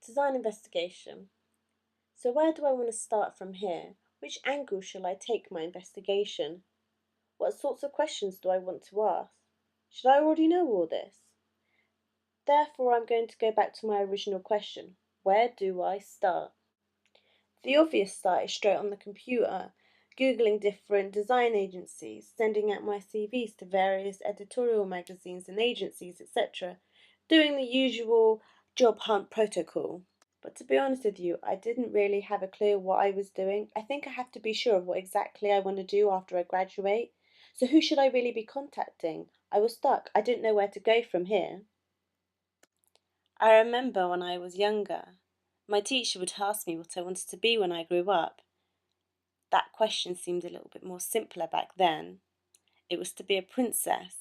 Design investigation. So where do I want to start from here? Which angle shall I take my investigation? What sorts of questions do I want to ask? Should I already know all this? Therefore, I'm going to go back to my original question. Where do I start? The obvious start is straight on the computer, Googling different design agencies, sending out my CVs to various editorial magazines and agencies, etc., doing the usual job hunt protocol. But to be honest with you, I didn't really have a clue what I was doing. I think I have to be sure of what exactly I want to do after I graduate. So who should I really be contacting? I was stuck. I didn't know where to go from here. I remember when I was younger, my teacher would ask me what I wanted to be when I grew up. That question seemed a little bit more simpler back then. It was to be a princess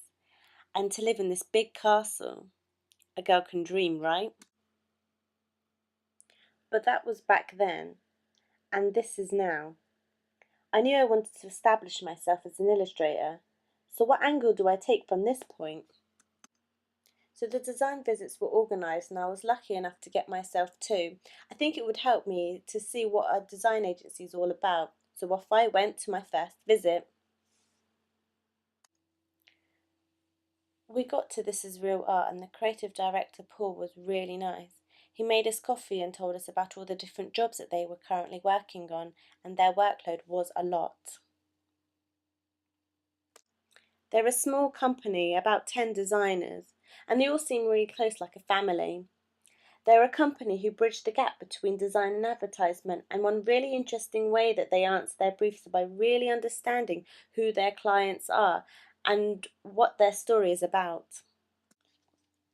and to live in this big castle. A girl can dream, right? But that was back then, and this is now. I knew I wanted to establish myself as an illustrator, so what angle do I take from this point? So the design visits were organised and I was lucky enough to get myself two. I think it would help me to see what a design agency is all about, so off I went to my first visit. We got to This Is Real Art and the creative director Paul was really nice. He made us coffee and told us about all the different jobs that they were currently working on, and their workload was a lot. They're a small company, about 10 designers, and they all seem really close like a family. They're a company who bridge the gap between design and advertisement, and one really interesting way that they answer their briefs is by really understanding who their clients are and what their story is about.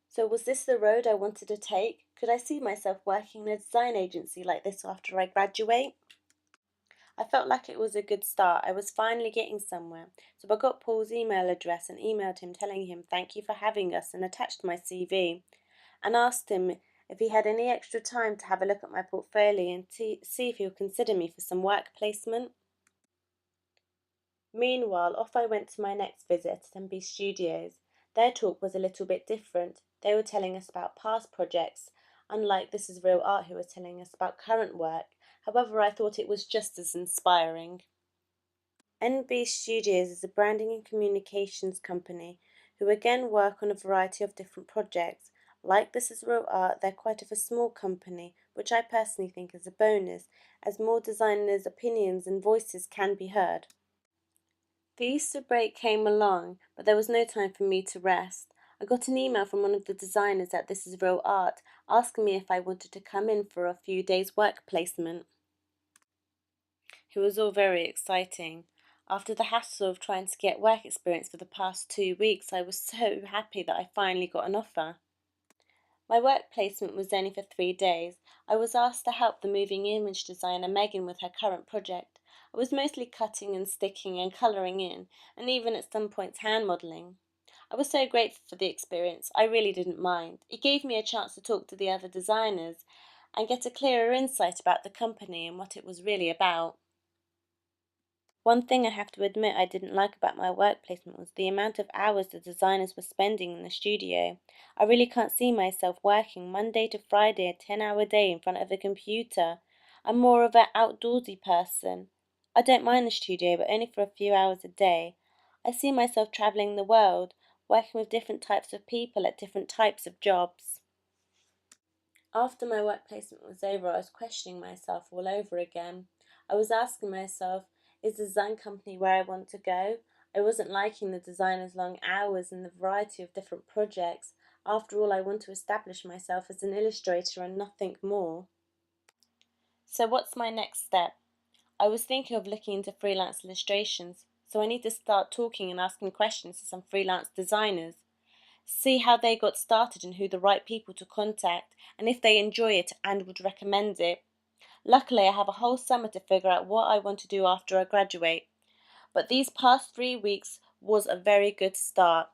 So was this the road I wanted to take? Could I see myself working in a design agency like this after I graduate? I felt like it was a good start. I was finally getting somewhere. So I got Paul's email address and emailed him telling him thank you for having us and attached my CV and asked him if he had any extra time to have a look at my portfolio and see if he would consider me for some work placement. Meanwhile, off I went to my next visit at MB Studios. Their talk was a little bit different. They were telling us about past projects, unlike This Is Real Art, who was telling us about current work. However, I thought it was just as inspiring. NB Studios is a branding and communications company who again work on a variety of different projects. Like This Is Real Art, they're quite of a small company, which I personally think is a bonus, as more designers' opinions and voices can be heard. The Easter break came along, but there was no time for me to rest. I got an email from one of the designers at This Is Real Art asking me if I wanted to come in for a few days' work placement. It was all very exciting. After the hassle of trying to get work experience for the past 2 weeks, I was so happy that I finally got an offer. My work placement was only for 3 days. I was asked to help the moving image designer Megan with her current project. I was mostly cutting and sticking and colouring in, and even at some points hand modelling. I was so grateful for the experience, I really didn't mind. It gave me a chance to talk to the other designers and get a clearer insight about the company and what it was really about. One thing I have to admit I didn't like about my work placement was the amount of hours the designers were spending in the studio. I really can't see myself working Monday to Friday a 10-hour day in front of a computer. I'm more of an outdoorsy person. I don't mind the studio, but only for a few hours a day. I see myself travelling the world, working with different types of people at different types of jobs. After my work placement was over, I was questioning myself all over again. I was asking myself, is the design company where I want to go? I wasn't liking the designer's long hours and the variety of different projects. After all, I want to establish myself as an illustrator and nothing more. So what's my next step? I was thinking of looking into freelance illustrations, so I need to start talking and asking questions to some freelance designers. See how they got started and who the right people to contact, and if they enjoy it and would recommend it. Luckily, I have a whole summer to figure out what I want to do after I graduate. But these past 3 weeks was a very good start.